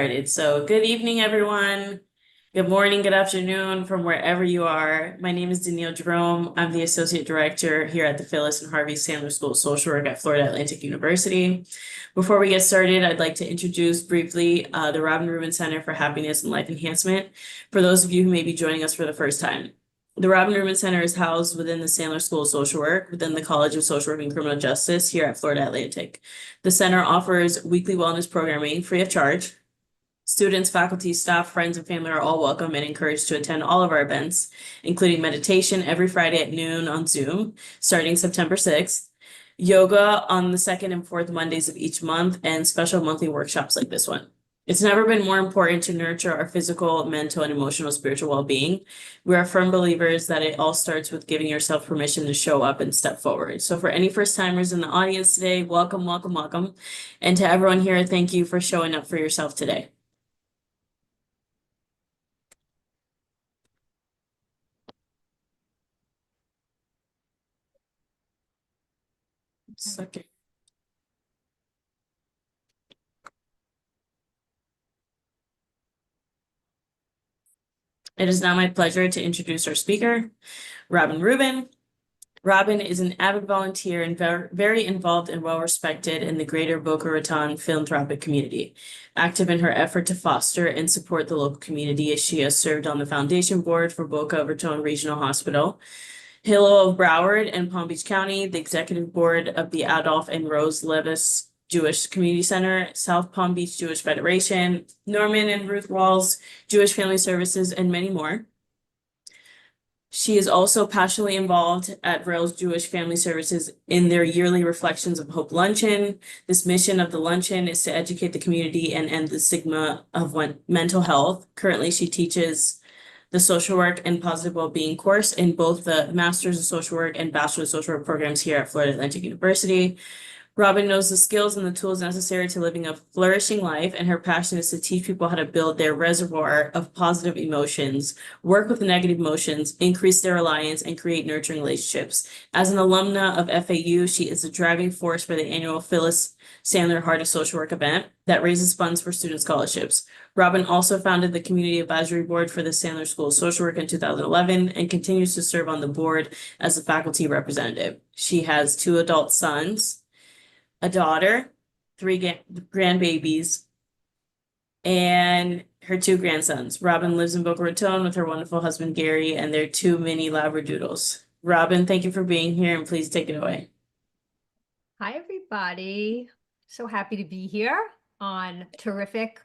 So good evening, everyone. Good morning, good afternoon from wherever you are. My name is Danielle Jerome. I'm the Associate Director here at the Phyllis and Harvey Sandler School of Social Work at Florida Atlantic University. Before we get started, I'd like to introduce briefly the Rubin Center for Happiness and Life Enhancement for those of you who may be joining us for the first time. The Rubin Center is housed within the Sandler School of Social Work within the College of Social Work and Criminal Justice here at Florida Atlantic. The center offers weekly wellness programming free of charge. Students, faculty, staff, friends, and family are all welcome and encouraged to attend all of our events, including meditation every Friday at noon on Zoom, starting September 6th, yoga on the second and fourth Mondays of each month, and special monthly workshops like this one. It's never been more important to nurture our physical, mental, and emotional spiritual well-being. We are firm believers that it all starts with giving yourself permission to show up and step forward. So for any first-timers in the audience today, welcome, welcome, welcome. And to everyone here, thank you for showing up for yourself today. Second. It is now my pleasure to introduce our speaker, Rubin. Rubin is an avid volunteer and very involved and well-respected in the greater Boca Raton philanthropic community. Active in her effort to foster and support the local community as she has served on the foundation board for Boca Raton Regional Hospital, Hilo of Broward and Palm Beach County, the executive board of the Adolph and Rose Levis Jewish Community Center, South Palm Beach Jewish Federation, Norman and Ruth Walls Jewish Family Services, and many more. She is also passionately involved at Rails Jewish Family Services in their yearly Reflections of Hope Luncheon. This mission of the luncheon is to educate the community and end the stigma of mental health. Currently, she teaches the social work and positive well-being course in both the Master's of Social Work and Bachelor of Social Work programs here at Florida Atlantic University. Rubin knows the skills and the tools necessary to living a flourishing life, and her passion is to teach people how to build their reservoir of positive emotions, work with negative emotions, increase their reliance, and create nurturing relationships. As an alumna of FAU, she is the driving force for the annual Phyllis Sandler Heart of Social Work event that raises funds for student scholarships. Rubin also founded the Community Advisory Board for the Sandler School of Social Work in 2011 and continues to serve on the board as a faculty representative. She has 2 adult sons, a daughter, 3 grandbabies, and her 2 grandsons. Rubin lives in Boca Raton with her wonderful husband, Gary, and their 2 mini Labradoodles. Rubin, thank you for being here, and please take it away. Hi, everybody. So happy to be here on terrific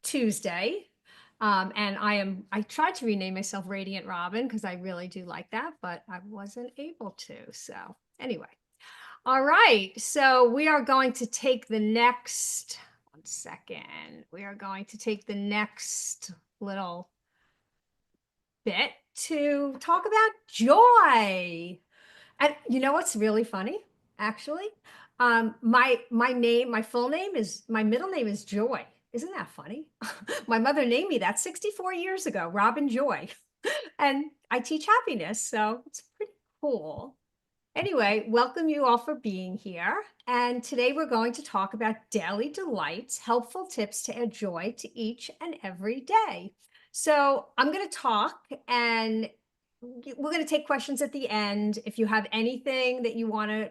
Tuesday. And I tried to rename myself Radiant Robin because I really do like that, but I wasn't able to. So anyway. All right, so we are going to take the next, one second. We are going to take the next little bit to talk about joy. And you know what's really funny, actually? My middle name is Joy. Isn't that funny? My mother named me that 64 years ago, Robin Joy. And I teach happiness, so it's pretty cool. Anyway, welcome you all for being here. And today we're going to talk about daily delights, helpful tips to add joy to each and every day. So I'm going to talk and we're going to take questions at the end. If you have anything that you want to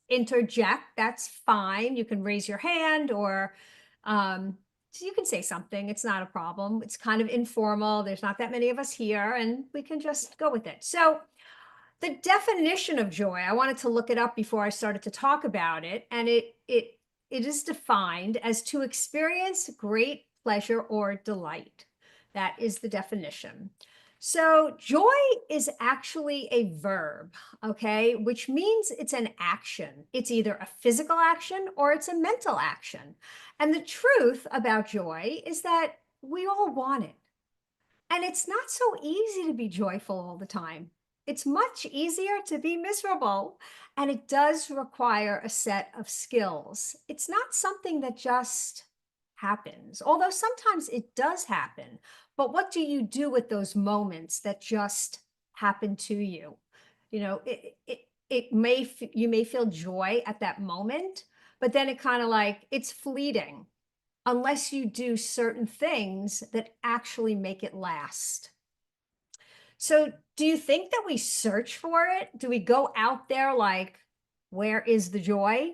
interject, that's fine. You can raise your hand or you can say something. It's not a problem. It's kind of informal. There's not that many of us here and we can just go with it. So the definition of joy, I wanted to look it up before I started to talk about it. And it is defined as to experience great pleasure or delight. That is the definition. So joy is actually a verb, okay, which means it's an action. It's either a physical action or it's a mental action. And the truth about joy is that we all want it. And it's not so easy to be joyful all the time. It's much easier to be miserable, and it does require a set of skills. It's not something that just happens, although sometimes it does happen. But what do you do with those moments that just happen to you? You know, you may feel joy at that moment, but then it kind of like it's fleeting. unless you do certain things that actually make it last. So do you think that we search for it? Do we go out there like, where is the joy?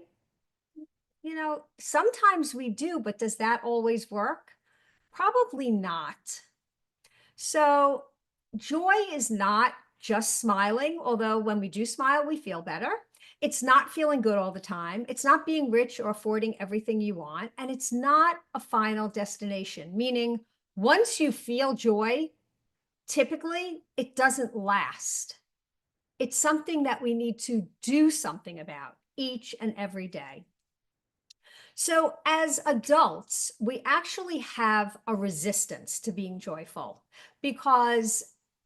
Sometimes we do, but does that always work? Probably not. So joy is not just smiling, although when we do smile, we feel better. It's not feeling good all the time. It's not being rich or affording everything you want. And it's not a final destination, meaning once you feel joy, typically it doesn't last. It's something that we need to do something about each and every day. So as adults, we actually have a resistance to being joyful because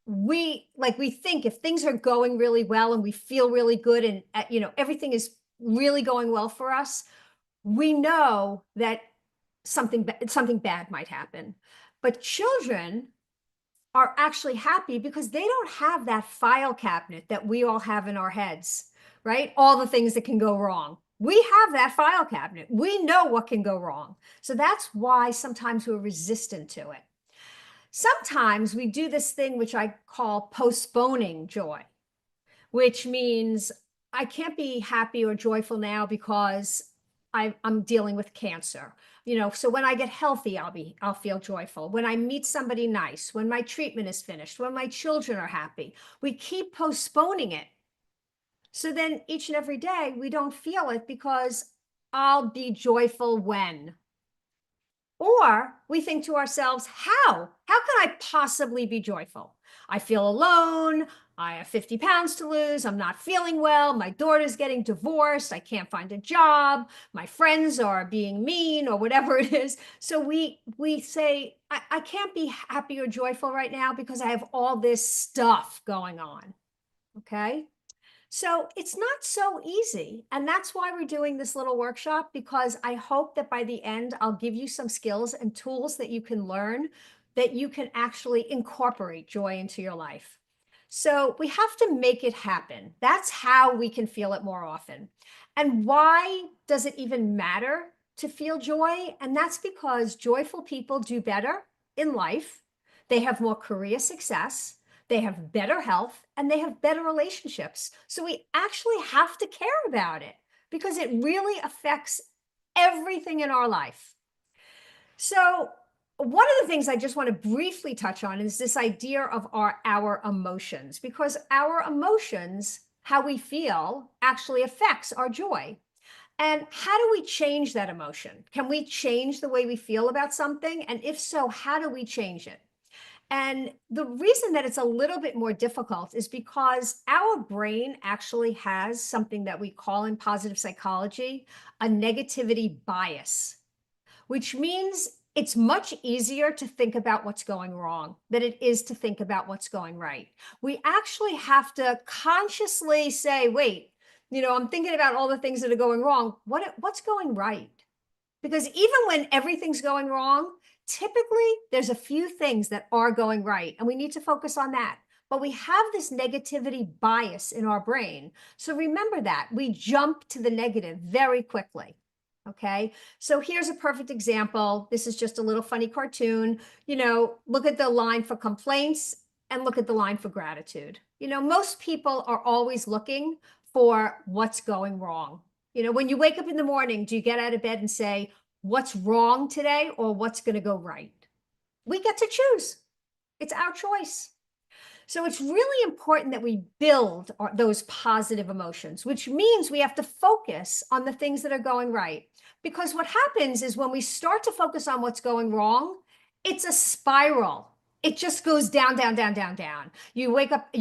we think if things are going really well and we feel really good and everything is really going well for us, we know that something bad might happen. But children are actually happy because they don't have that file cabinet that we all have in our heads, right? All the things that can go wrong. We have that file cabinet. We know what can go wrong. So that's why sometimes we're resistant to it. Sometimes we do this thing which I call postponing joy, which means I can't be happy or joyful now because I'm dealing with cancer. So when I get healthy, I'll feel joyful. When I meet somebody nice, when my treatment is finished, when my children are happy, we keep postponing it. So then each and every day we don't feel it because I'll be joyful when. Or we think to ourselves, how can I possibly be joyful? I feel alone. I have 50 pounds to lose. I'm not feeling well. My daughter's getting divorced. I can't find a job. My friends are being mean or whatever it is. So we say, I can't be happy or joyful right now because I have all this stuff going on. Okay. So it's not so easy. And that's why we're doing this little workshop, because I hope that by the end, I'll give you some skills and tools that you can learn that you can actually incorporate joy into your life. So we have to make it happen. That's how we can feel it more often. And why does it even matter to feel joy? And that's because joyful people do better in life. They have more career success. They have better health and they have better relationships. So we actually have to care about it because it really affects everything in our life. So one of the things I just want to briefly touch on is this idea of our emotions, because our emotions, how we feel, actually affects our joy. And how do we change that emotion? Can we change the way we feel about something? And if so, how do we change it? And the reason that it's a little bit more difficult is because our brain actually has something that we call in positive psychology a negativity bias, which means it's much easier to think about what's going wrong than it is to think about what's going right. We actually have to consciously say, wait, I'm thinking about all the things that are going wrong. What's going right? Because even when everything's going wrong, typically there's a few things that are going right, and we need to focus on that. But we have this negativity bias in our brain. So remember that. We jump to the negative very quickly. Okay, so here's a perfect example. This is just a little funny cartoon. Look at the line for complaints and look at the line for gratitude. Most people are always looking for what's going wrong. When you wake up in the morning, do you get out of bed and say, what's wrong today or what's going to go right? We get to choose. It's our choice. So it's really important that we build those positive emotions, which means we have to focus on the things that are going right. Because what happens is when we start to focus on what's going wrong, it's a spiral. It just goes down, down, down, down, down. You wake up,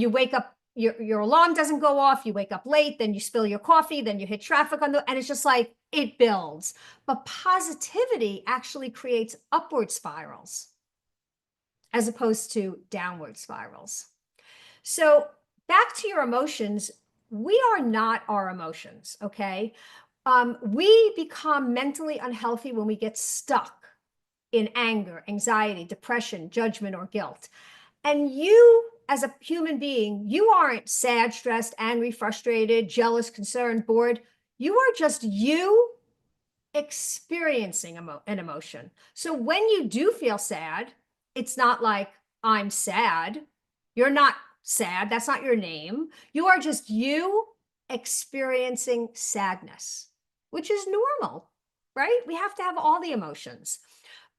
your alarm doesn't go off, you wake up late, then you spill your coffee, then you hit traffic and it's just like, it builds. But positivity actually creates upward spirals as opposed to downward spirals. So back to your emotions, we are not our emotions, okay? We become mentally unhealthy when we get stuck in anger, anxiety, depression, judgment, or guilt. And you, as a human being, you aren't sad, stressed, angry, frustrated, jealous, concerned, bored. You are just you experiencing an emotion. So when you do feel sad, it's not like I'm sad. You're not sad. That's not your name. You are just you experiencing sadness, which is normal, right? We have to have all the emotions.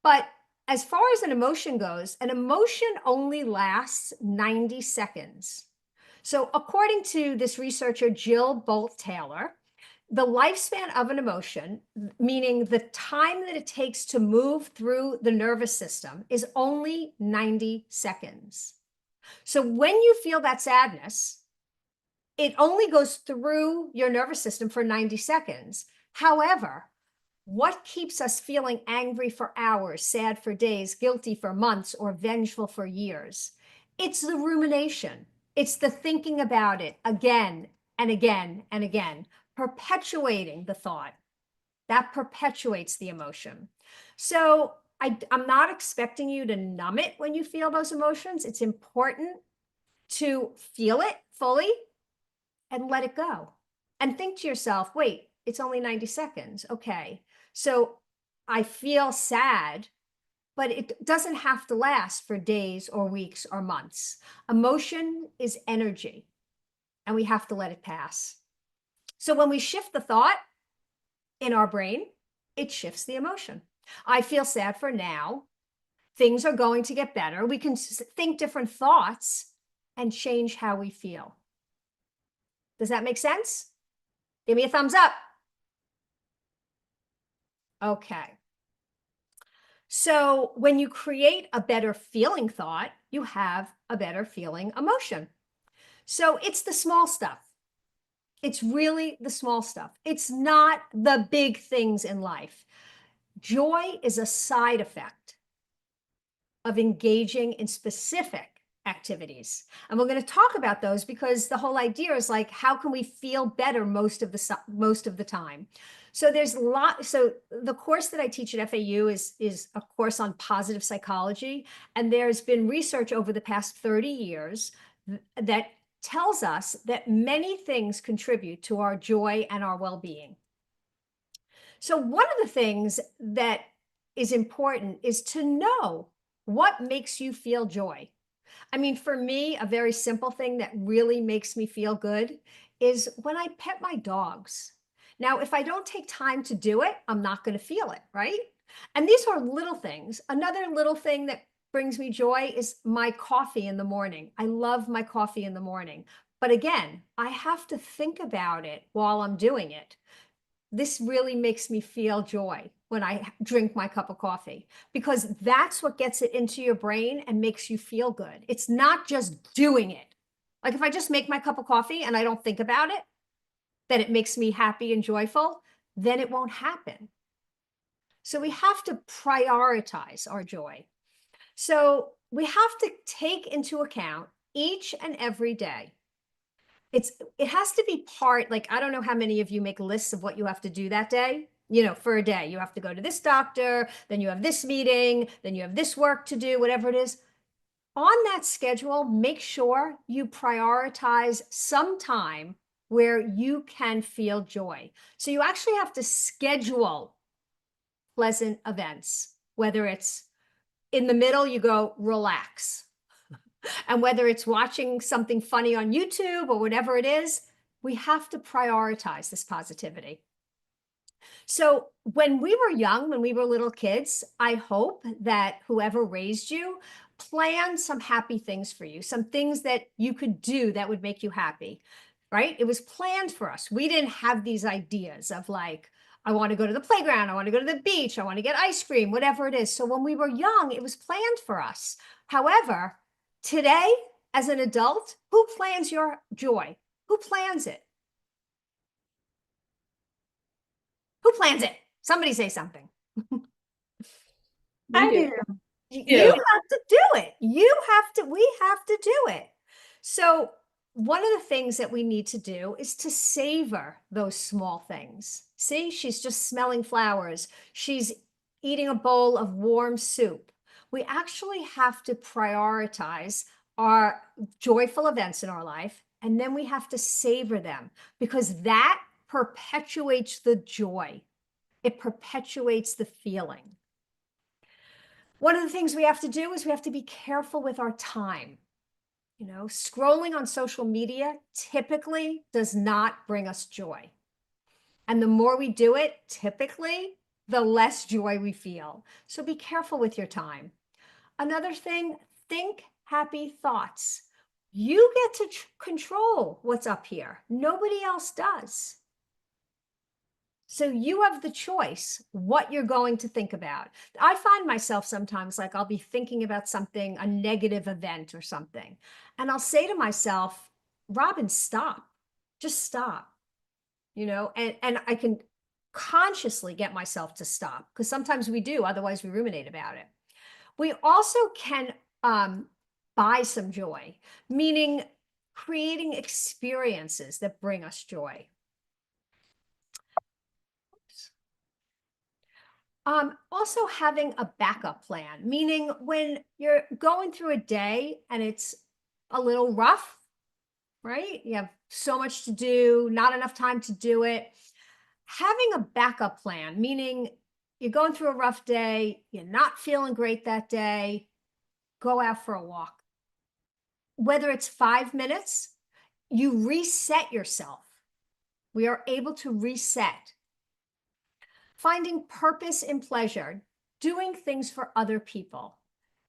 But as far as an emotion goes, an emotion only lasts 90 seconds. So according to this researcher, Jill Bolt Taylor, the lifespan of an emotion, meaning the time that it takes to move through the nervous system, is only 90 seconds. So when you feel that sadness, it only goes through your nervous system for 90 seconds. However, what keeps us feeling angry for hours, sad for days, guilty for months, or vengeful for years? It's the rumination. It's the thinking about it again and again and again, perpetuating the thought. That perpetuates the emotion. So I'm not expecting you to numb it when you feel those emotions. It's important to feel it fully and let it go. And think to yourself, wait, it's only 90 seconds. Okay. So I feel sad, but it doesn't have to last for days or weeks or months. Emotion is energy, and we have to let it pass. So when we shift the thought in our brain, it shifts the emotion. I feel sad for now. Things are going to get better. We can think different thoughts and change how we feel. Does that make sense? Give me a thumbs up. Okay. So when you create a better feeling thought, you have a better feeling emotion. So it's the small stuff. It's really the small stuff. It's not the big things in life. Joy is a side effect of engaging in specific activities. And we're going to talk about those because the whole idea is like, how can we feel better most of the time? So so the course that I teach at FAU is a course on positive psychology. And there's been research over the past 30 years that tells us that many things contribute to our joy and our well-being. So one of the things that is important is to know what makes you feel joy. I mean, for me, a very simple thing that really makes me feel good is when I pet my dogs. Now, if I don't take time to do it, I'm not going to feel it, right? And these are little things. Another little thing that brings me joy is my coffee in the morning. I love my coffee in the morning. But again, I have to think about it while I'm doing it. This really makes me feel joy when I drink my cup of coffee, because that's what gets it into your brain and makes you feel good. It's not just doing it. Like if I just make my cup of coffee and I don't think about it, that it makes me happy and joyful, then it won't happen. So we have to prioritize our joy. So we have to take into account each and every day. It has to be part, like, I don't know how many of you make lists of what you have to do that day. You know, for a day, you have to go to this doctor, then you have this meeting, then you have this work to do, whatever it is. On that schedule, make sure you prioritize some time where you can feel joy. So you actually have to schedule pleasant events, whether it's in the middle, you go relax. And whether it's watching something funny on YouTube or whatever it is, we have to prioritize this positivity. So when we were young, when we were little kids, I hope that whoever raised you planned some happy things for you, some things that you could do that would make you happy, right? It was planned for us. We didn't have these ideas of like, I want to go to the playground, I want to go to the beach, I want to get ice cream, whatever it is. So when we were young, it was planned for us. However, today, as an adult, who plans your joy? Who plans it? Who plans it? Somebody say something. We do. You have to do it. We have to do it. So one of the things that we need to do is to savor those small things. See, she's just smelling flowers. She's eating a bowl of warm soup. We actually have to prioritize our joyful events in our life, and then we have to savor them because that perpetuates the joy. It perpetuates the feeling. One of the things we have to do is we have to be careful with our time. You know, scrolling on social media typically does not bring us joy. And the more we do it, typically, the less joy we feel. So be careful with your time. Another thing, think happy thoughts. You get to control what's up here. Nobody else does. So you have the choice what you're going to think about. I find myself sometimes like I'll be thinking about something, a negative event or something, and I'll say to myself, Robin, stop. Just stop. You know, and I can consciously get myself to stop, because sometimes we do, otherwise we ruminate about it. We also can buy some joy, meaning creating experiences that bring us joy. Also having a backup plan, meaning when you're going through a day and it's a little rough, right? You have so much to do, not enough time to do it. Having a backup plan, meaning you're going through a rough day, you're not feeling great that day, go out for a walk. Whether it's 5 minutes, you reset yourself. We are able to reset. Finding purpose in pleasure, doing things for other people.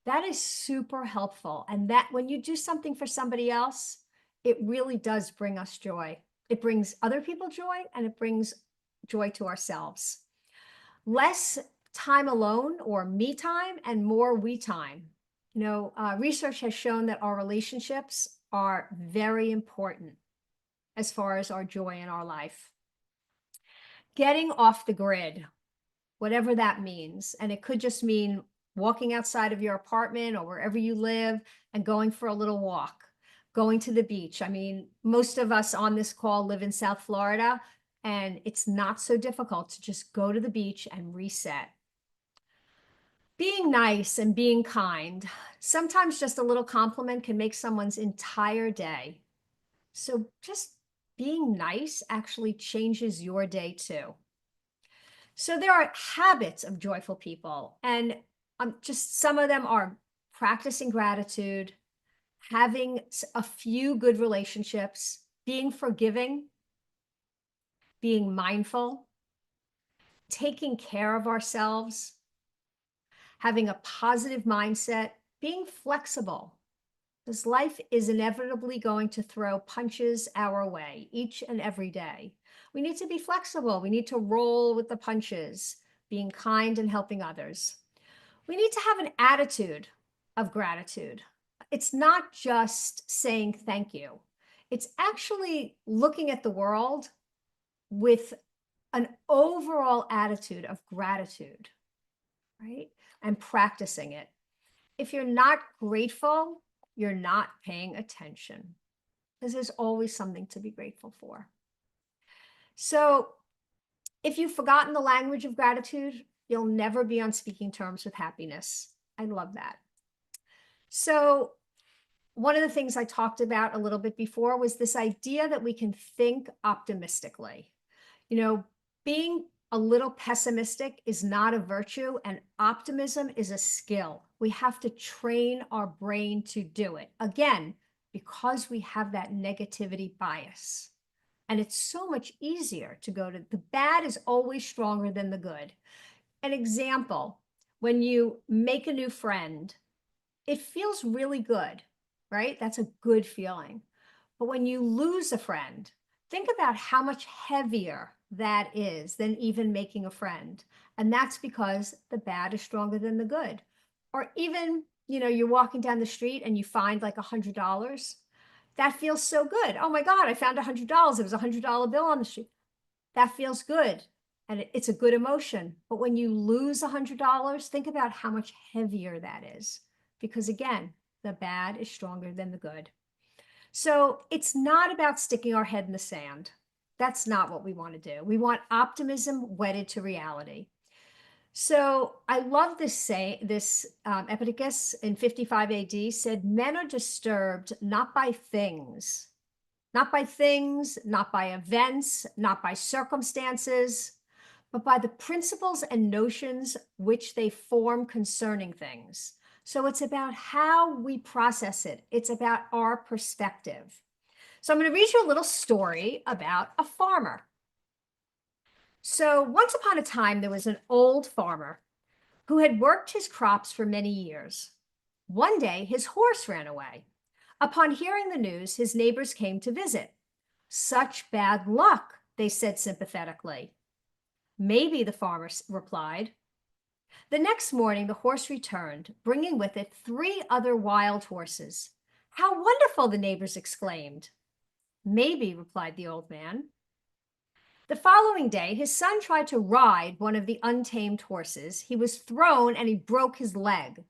That is super helpful. And that when you do something for somebody else, it really does bring us joy. It brings other people joy, and it brings joy to ourselves. Less time alone or me time and more we time. You know, research has shown that our relationships are very important as far as our joy in our life. Getting off the grid, whatever that means. And it could just mean walking outside of your apartment or wherever you live and going for a little walk, going to the beach. I mean, most of us on this call live in South Florida, and it's not so difficult to just go to the beach and reset. Being nice and being kind. Sometimes just a little compliment can make someone's entire day. So just being nice actually changes your day too. So there are habits of joyful people, and just some of them are practicing gratitude, having a few good relationships, being forgiving, being mindful, taking care of ourselves, having a positive mindset, being flexible, because life is inevitably going to throw punches our way each and every day. We need to be flexible. We need to roll with the punches, being kind and helping others. We need to have an attitude of gratitude. It's not just saying thank you. It's actually looking at the world with an overall attitude of gratitude, right? And practicing it. If you're not grateful, you're not paying attention, because there's always something to be grateful for. So if you've forgotten the language of gratitude, you'll never be on speaking terms with happiness. I love that. So one of the things I talked about a little bit before was this idea that we can think optimistically. You know, being a little pessimistic is not a virtue, and optimism is a skill. We have to train our brain to do it. Again, because we have that negativity bias. And it's so much easier to go to the bad is always stronger than the good. An example, when you make a new friend, it feels really good, right? That's a good feeling. But when you lose a friend, think about how much heavier that is than even making a friend. And that's because the bad is stronger than the good. Or even, you know, you're walking down the street and you find like $100. That feels so good. Oh my God, I found $100. It was a $100 bill on the street. That feels good. And it's a good emotion. But when you lose $100, think about how much heavier that is. Because again, the bad is stronger than the good. So it's not about sticking our head in the sand. That's not what we want to do. We want optimism wedded to reality. So I love this Epictetus in 55 AD said, men are disturbed not by things, not by events, not by circumstances, but by the principles and notions which they form concerning things. So it's about how we process it. It's about our perspective. So I'm going to read you a little story about a farmer. So once upon a time, there was an old farmer who had worked his crops for many years. One day, his horse ran away. Upon hearing the news, his neighbors came to visit. Such bad luck, they said sympathetically. Maybe, the farmer replied. The next morning, the horse returned, bringing with it 3 other wild horses. How wonderful, the neighbors exclaimed. Maybe, replied the old man. The following day, his son tried to ride one of the untamed horses. He was thrown and he broke his leg.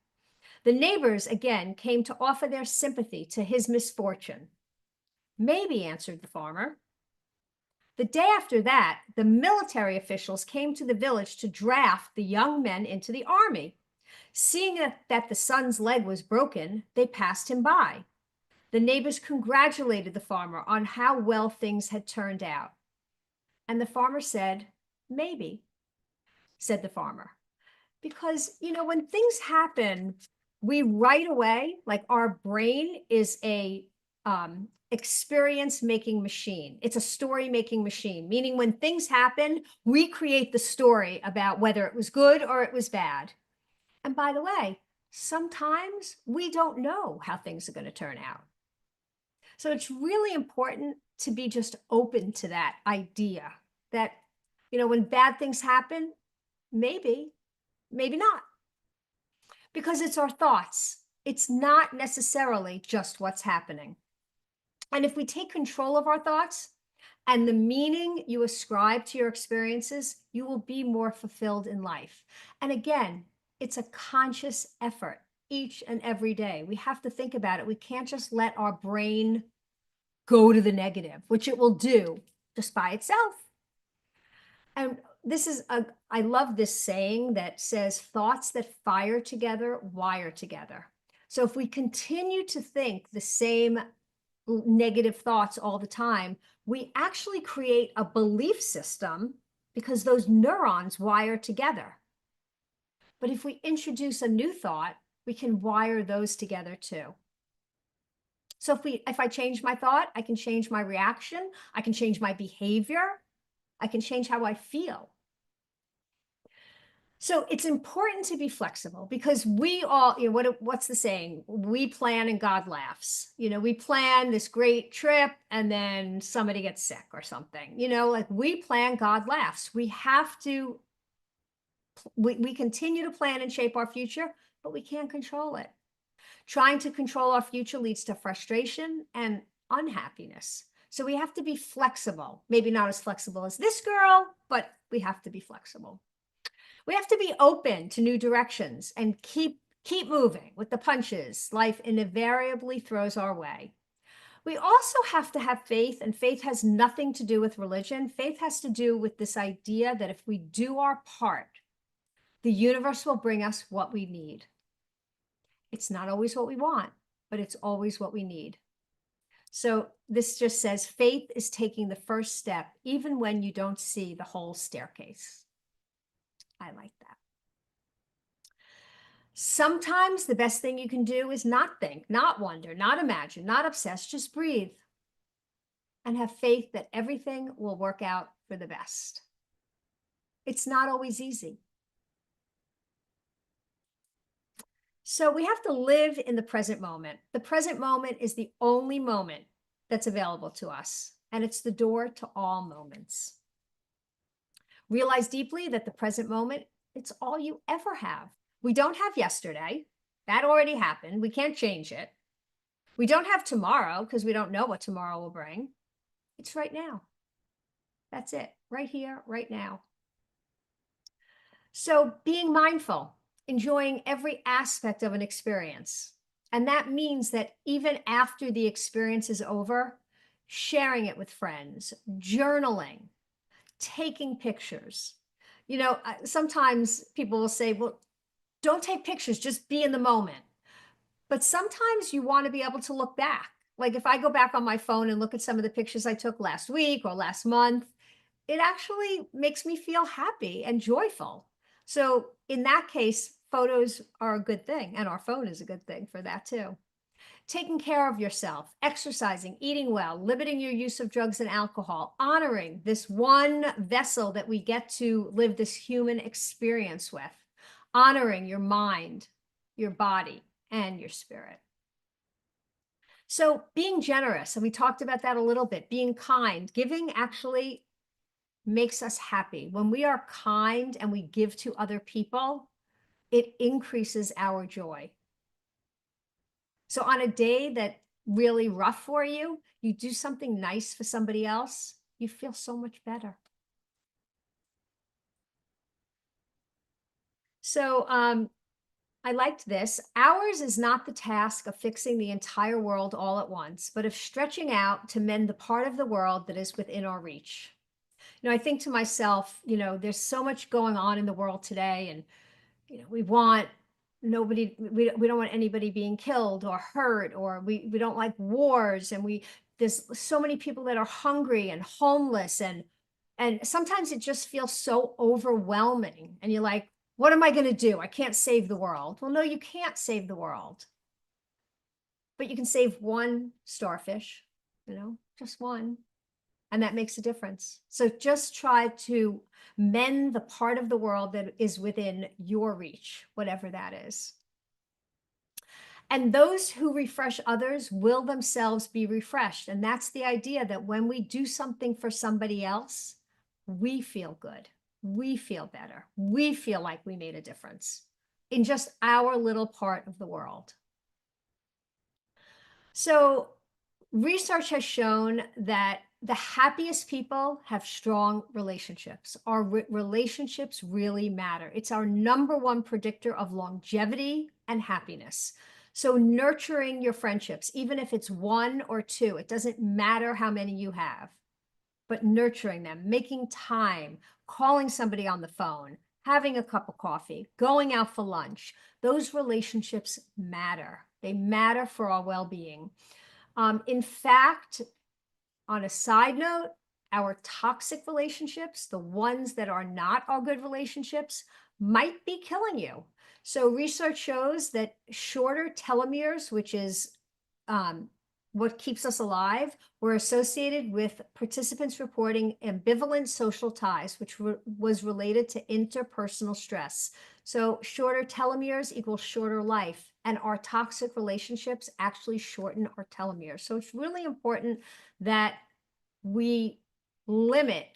The neighbors again came to offer their sympathy to his misfortune. Maybe, answered the farmer. The day after that, the military officials came to the village to draft the young men into the army. Seeing that the son's leg was broken, they passed him by. The neighbors congratulated the farmer on how well things had turned out. And the farmer said, maybe, said the farmer. Because, when things happen, we right away, like our brain is a experience making machine. It's a story making machine, meaning when things happen, we create the story about whether it was good or it was bad. And by the way, sometimes we don't know how things are going to turn out. So it's really important to be just open to that idea that, when bad things happen, maybe not. Because it's our thoughts. It's not necessarily just what's happening. And if we take control of our thoughts and the meaning you ascribe to your experiences, you will be more fulfilled in life. And again, it's a conscious effort each and every day. We have to think about it. We can't just let our brain go to the negative, which it will do just by itself. And I love this saying that says, thoughts that fire together, wire together. So if we continue to think the same negative thoughts all the time, we actually create a belief system because those neurons wire together. But if we introduce a new thought, we can wire those together too. So if I change my thought, I can change my reaction, I can change my behavior, I can change how I feel. So it's important to be flexible because we all, what's the saying? We plan and God laughs. We plan this great trip and then somebody gets sick or something. Like we plan, God laughs. We have to, we continue to plan and shape our future, but we can't control it. Trying to control our future leads to frustration and unhappiness. So we have to be flexible. Maybe not as flexible as this girl, but we have to be flexible. We have to be open to new directions and keep moving with the punches life invariably throws our way. We also have to have faith, and faith has nothing to do with religion. Faith has to do with this idea that if we do our part, the universe will bring us what we need. It's not always what we want, but it's always what we need. So this just says faith is taking the first step, even when you don't see the whole staircase. I like that. Sometimes the best thing you can do is not think, not wonder, not imagine, not obsess, just breathe and have faith that everything will work out for the best. It's not always easy. So we have to live in the present moment. The present moment is the only moment that's available to us, and it's the door to all moments. Realize deeply that the present moment, it's all you ever have. We don't have yesterday. That already happened. We can't change it. We don't have tomorrow because we don't know what tomorrow will bring. It's right now. That's it. Right here, right now. So being mindful, enjoying every aspect of an experience. And that means that even after the experience is over, sharing it with friends, journaling, taking pictures. Sometimes people will say, well, don't take pictures, just be in the moment. But sometimes you want to be able to look back. Like if I go back on my phone and look at some of the pictures I took last week or last month, it actually makes me feel happy and joyful. So in that case, photos are a good thing, and our phone is a good thing for that too. Taking care of yourself, exercising, eating well, limiting your use of drugs and alcohol, honoring this one vessel that we get to live this human experience with, honoring your mind, your body, and your spirit. So being generous, and we talked about that a little bit, being kind, giving actually makes us happy. When we are kind and we give to other people, it increases our joy. So on a day that really rough for you, you do something nice for somebody else, you feel so much better. So I liked this. Ours is not the task of fixing the entire world all at once, but of stretching out to mend the part of the world that is within our reach. I think to myself, there's so much going on in the world today, and we want nobody, we don't want anybody being killed or hurt, or we don't like wars, and there's so many people that are hungry and homeless, and sometimes it just feels so overwhelming, and you're like, what am I going to do? I can't save the world. Well, no, you can't save the world, but you can save one starfish, just one. And that makes a difference. So just try to mend the part of the world that is within your reach, whatever that is. And those who refresh others will themselves be refreshed. And that's the idea, that when we do something for somebody else, we feel good. We feel better. We feel like we made a difference in just our little part of the world. So research has shown that the happiest people have strong relationships. Our relationships really matter. It's our number one predictor of longevity and happiness. So nurturing your friendships, even if it's one or two, it doesn't matter how many you have, but nurturing them, making time, calling somebody on the phone, having a cup of coffee, going out for lunch, those relationships matter. They matter for our well-being. In fact, on a side note, our toxic relationships, the ones that are not our good relationships, might be killing you. So research shows that shorter telomeres, which is what keeps us alive, were associated with participants reporting ambivalent social ties, which was related to interpersonal stress. So shorter telomeres equals shorter life, and our toxic relationships actually shorten our telomeres. So it's really important that we limit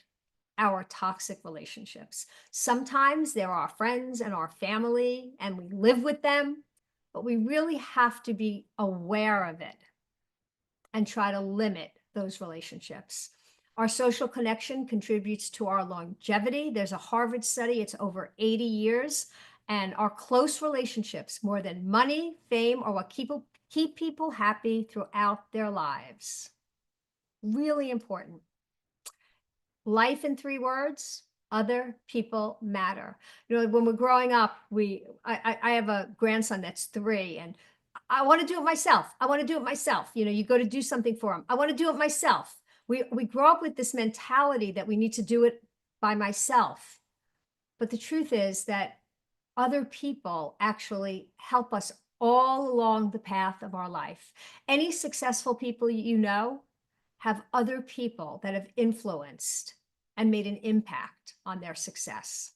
our toxic relationships. Sometimes they're our friends and our family, and we live with them, but we really have to be aware of it and try to limit those relationships. Our social connection contributes to our longevity. There's a Harvard study, it's over 80 years, and our close relationships, more than money, fame, or what keep people happy throughout their lives. Really important. Life in 3 words: other people matter. When we're growing up, I have a grandson that's 3, and I want to do it myself. I want to do it myself. You go to do something for him. I want to do it myself. We grow up with this mentality that we need to do it by myself. But the truth is that other people actually help us all along the path of our life. Any successful people you know have other people that have influenced and made an impact on their success.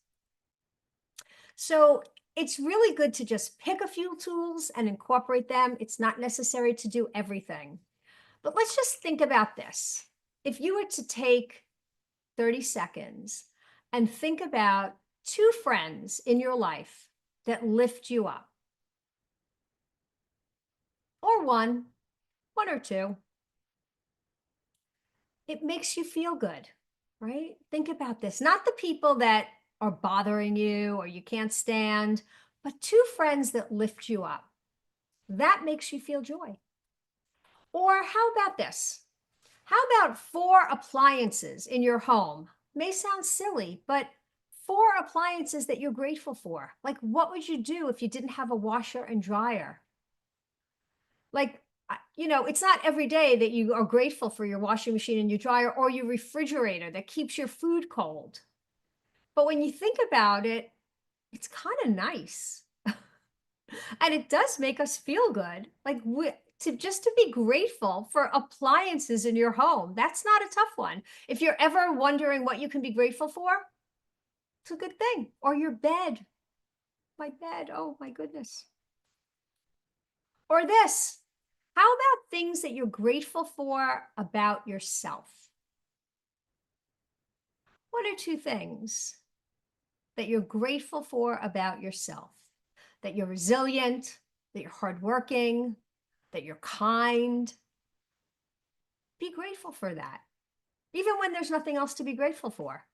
So it's really good to just pick a few tools and incorporate them. It's not necessary to do everything. But let's just think about this. If you were to take 30 seconds and think about 2 friends in your life that lift you up, or one or two, it makes you feel good, right? Think about this. Not the people that are bothering you or you can't stand, but 2 friends that lift you up. That makes you feel joy. Or how about this? How about 4 appliances in your home? May sound silly, but 4 appliances that you're grateful for. Like, what would you do if you didn't have a washer and dryer? Like, You know, it's not every day that you are grateful for your washing machine and your dryer or your refrigerator that keeps your food cold. But when you think about it, it's kind of nice. And it does make us feel good. Like to be grateful for appliances in your home. That's not a tough one. If you're ever wondering what you can be grateful for, it's a good thing. Or your bed. My bed. Oh my goodness. Or this. How about things that you're grateful for about yourself? What are two things that you're grateful for about yourself? That you're resilient, that you're hardworking, that you're kind. Be grateful for that, even when there's nothing else to be grateful for.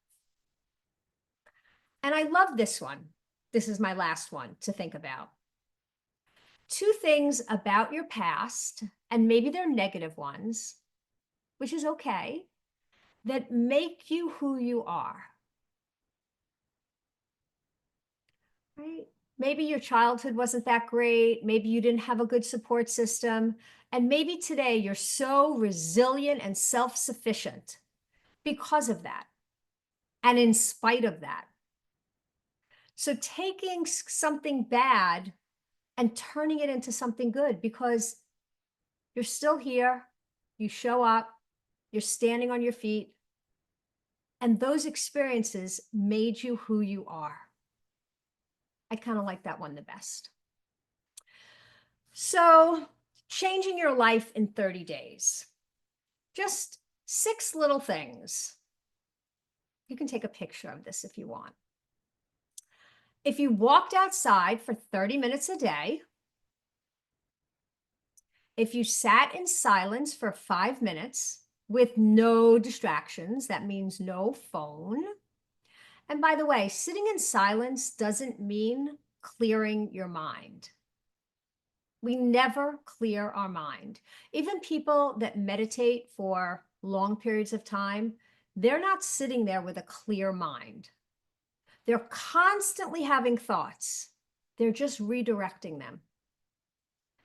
And I love this one. This is my last one to think about. Two things about your past, and maybe they're negative ones, which is okay, that make you who you are. Right? Maybe your childhood wasn't that great. Maybe you didn't have a good support system. And maybe today you're so resilient and self-sufficient because of that and in spite of that. So taking something bad and turning it into something good, because you're still here, you show up, you're standing on your feet, and those experiences made you who you are. I kind of like that one the best. So, changing your life in 30 days. Just 6 little things. You can take a picture of this if you want. If you walked outside for 30 minutes a day, if you sat in silence for 5 minutes with no distractions, that means no phone. And by the way, sitting in silence doesn't mean clearing your mind. We never clear our mind. Even people that meditate for long periods of time, they're not sitting there with a clear mind. They're constantly having thoughts. They're just redirecting them.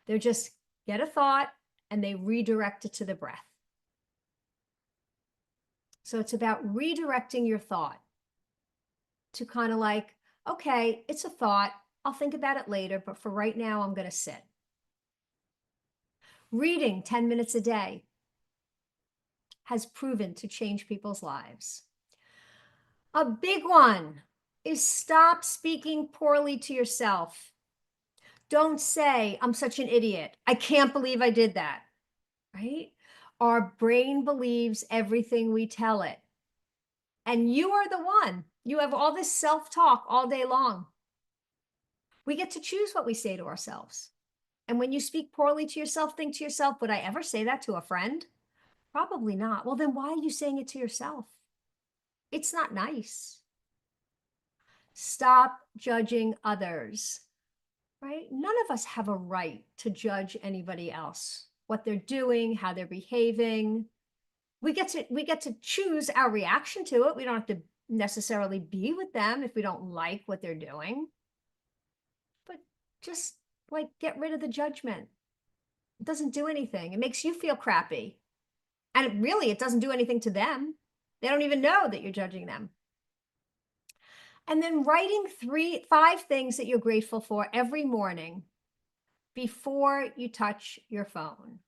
They're just get a thought and they redirect it to the breath. So it's about redirecting your thought to kind of like, okay, it's a thought. I'll think about it later, but for right now, I'm going to sit. Reading 10 minutes a day has proven to change people's lives. A big one is stop speaking poorly to yourself. Don't say, I'm such an idiot. I can't believe I did that, right? Our brain believes everything we tell it. And you are the one. You have all this self-talk all day long. We get to choose what we say to ourselves. And when you speak poorly to yourself, think to yourself, would I ever say that to a friend? Probably not. Well, then why are you saying it to yourself? It's not nice. Stop judging others, right? None of us have a right to judge anybody else, what they're doing, how they're behaving. We get to choose our reaction to it. We don't have to necessarily be with them if we don't like what they're doing. But just like get rid of the judgment. It doesn't do anything. It makes you feel crappy. And it doesn't do anything to them. They don't even know that you're judging them. And then writing 5 things that you're grateful for every morning before you touch your phone.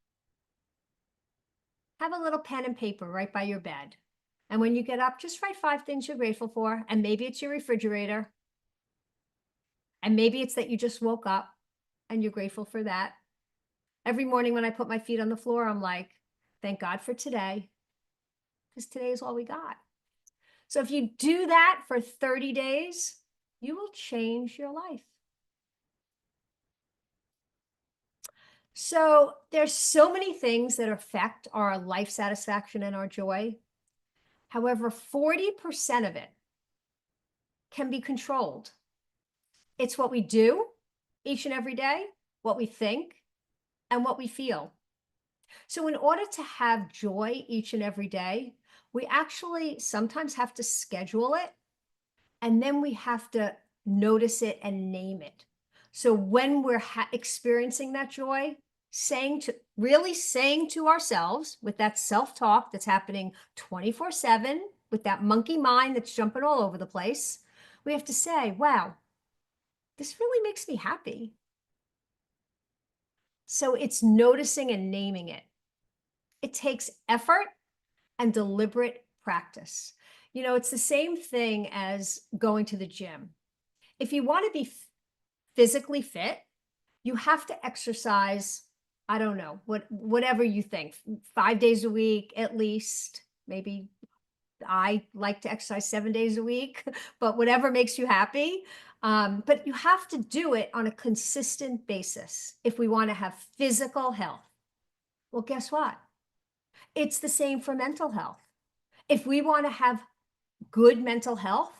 Have a little pen and paper right by your bed. And when you get up, just write 5 things you're grateful for. And maybe it's your refrigerator. And maybe it's that you just woke up and you're grateful for that. Every morning when I put my feet on the floor, I'm like, thank God for today, because today is all we got. So if you do that for 30 days, you will change your life. So there's so many things that affect our life satisfaction and our joy. However, 40% of it can be controlled. It's what we do each and every day, what we think, and what we feel. So in order to have joy each and every day, we actually sometimes have to schedule it, and then we have to notice it and name it. So when we're experiencing that joy, really saying to ourselves with that self-talk that's happening 24/7, with that monkey mind that's jumping all over the place, we have to say, wow, this really makes me happy. So it's noticing and naming it. It takes effort and deliberate practice. It's the same thing as going to the gym. If you want to be physically fit, you have to exercise, I don't know, whatever you think, 5 days a week at least. Maybe I like to exercise 7 days a week, but whatever makes you happy. But you have to do it on a consistent basis if we want to have physical health. Well, guess what? It's the same for mental health. If we want to have good mental health,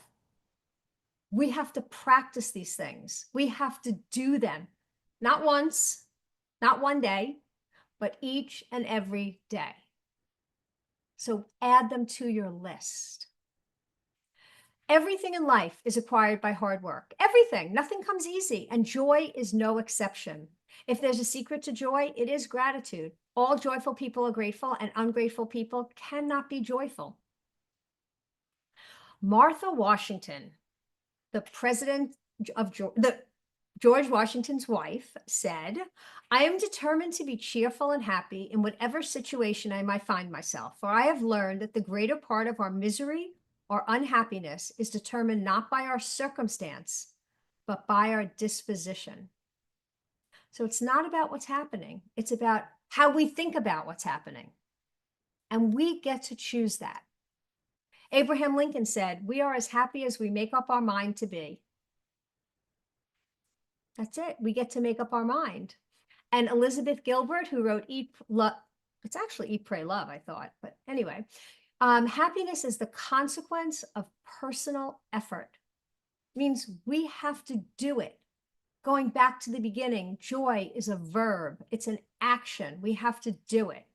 we have to practice these things. We have to do them, not once, not one day, but each and every day. So add them to your list. Everything in life is acquired by hard work. Everything. Nothing comes easy, and joy is no exception. If there's a secret to joy, it is gratitude. All joyful people are grateful, and ungrateful people cannot be joyful. Martha Washington, the president of George Washington's wife, said, "I am determined to be cheerful and happy in whatever situation I might find myself, for I have learned that the greater part of our misery or unhappiness is determined not by our circumstance, but by our disposition." So it's not about what's happening. It's about how we think about what's happening. And we get to choose that. Abraham Lincoln said, "We are as happy as we make up our mind to be." That's it. We get to make up our mind. And Elizabeth Gilbert, who wrote it's actually Eat, Pray, Love, I thought. But anyway, happiness is the consequence of personal effort. It means we have to do it. Going back to the beginning, joy is a verb. It's an action. We have to do it.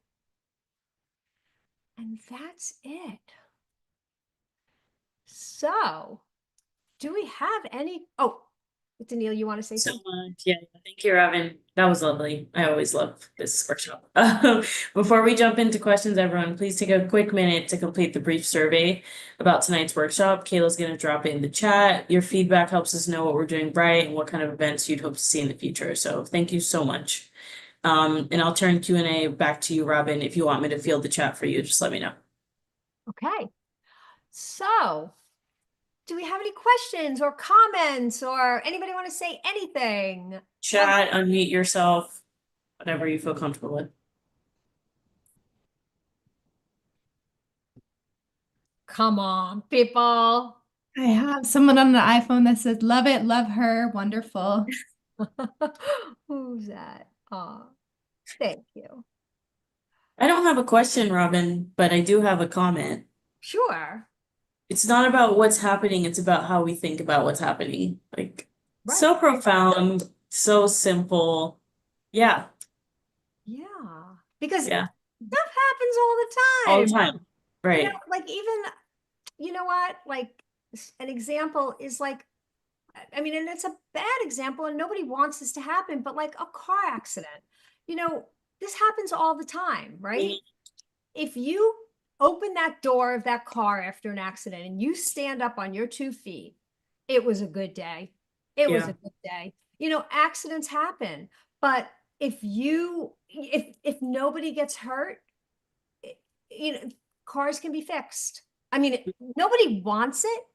And that's it. So, do we have any? Oh, Danielle, you want to say So something? much. Yeah, thank you, Robin. That was lovely. I always love this workshop. Before we jump into questions, everyone, please take a quick minute to complete the brief survey about tonight's workshop. Kayla's going to drop it in the chat. Your feedback helps us know what we're doing right and what kind of events you'd hope to see in the future. So thank you so much. And I'll turn Q&A back to you, Robin. If you want me to field the chat for you, just let me know. Okay. So, do we have any questions or comments, or anybody want to say anything? Chat, unmute yourself, whatever you feel comfortable with. Come on, people. I have someone on the iPhone that says, "Love it, love her, wonderful." Who's that? Oh, thank you. I don't have a question, Robin, but I do have a comment. Sure. It's not about what's happening, it's about how we think about what's happening. Like, Right. so profound, so simple. Yeah, Yeah. Because yeah, stuff happens all the all the time. time. Right. Like even, you know what? Like an example is like, I mean, and it's a bad example and nobody wants this to happen, but like a car accident, this happens all the time, right? Mhm. If you open that door of that car after an accident and you stand up on your 2 feet, it was a good day. It was Yeah. a good day. Accidents happen, but if nobody gets hurt, it- cars can be fixed. I mean, nobody wants it,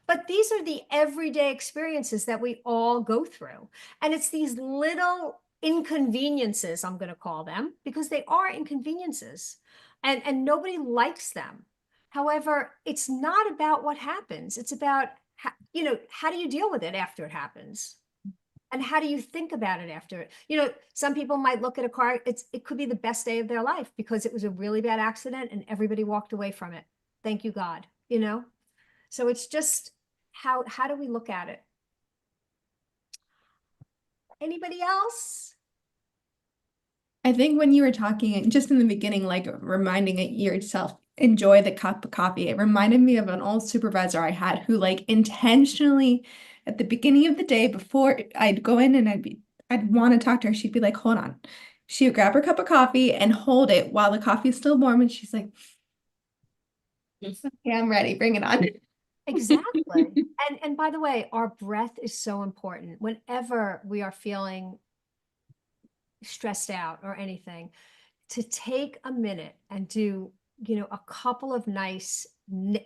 but these are the everyday experiences that we all go through. And it's these little inconveniences, I'm going to call them, because they are inconveniences, and nobody likes them. However, it's not about what happens. It's about, how do you deal with it after it happens? And how do you think about it after it? Some people might look at a car, it could be the best day of their life because it was a really bad accident and everybody walked away from it. Thank you, God. So it's just how do we look at it? Anybody else? I think when you were talking just in the beginning, like reminding yourself, enjoy the cup of coffee, it reminded me of an old supervisor I had who like intentionally at the beginning of the day before I'd go in and I'd want to talk to her, she'd be like, "Hold on. She would grab her cup of coffee and hold it while the coffee is still warm, and she's like, "Okay, I'm ready. Bring it on." Exactly. And by the way, our breath is so important. Whenever we are feeling stressed out or anything, to take a minute and do, a couple of nice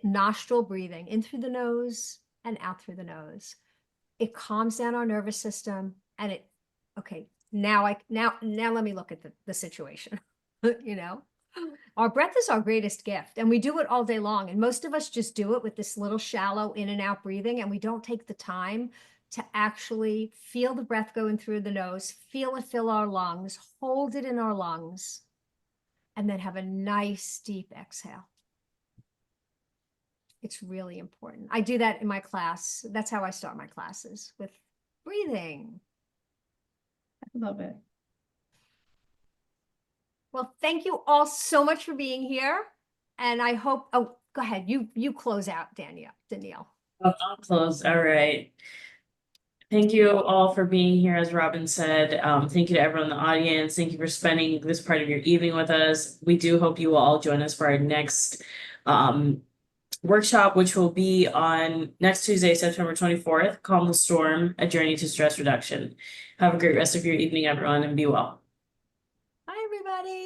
nostril breathing in through the nose and out through the nose. It calms down our nervous system and okay, now let me look at the situation. Our breath is our greatest gift, and we do it all day long. And most of us just do it with this little shallow in and out breathing, and we don't take the time to actually feel the breath going through the nose, feel it fill our lungs, hold it in our lungs, and then have a nice deep exhale. It's really important. I do that in my class. That's how I start my classes, with breathing. I love it. Well, thank you all so much for being here. And I hope, oh, go ahead. You close out, Danielle. I'll close. All right. Thank you all for being here, as Robin said. Thank you to everyone in the audience. Thank you for spending this part of your evening with us. We do hope you will all join us for our next workshop, which will be on next Tuesday, September 24th, Calm the Storm, A Journey to Stress Reduction. Have a great rest of your evening, everyone, and be well.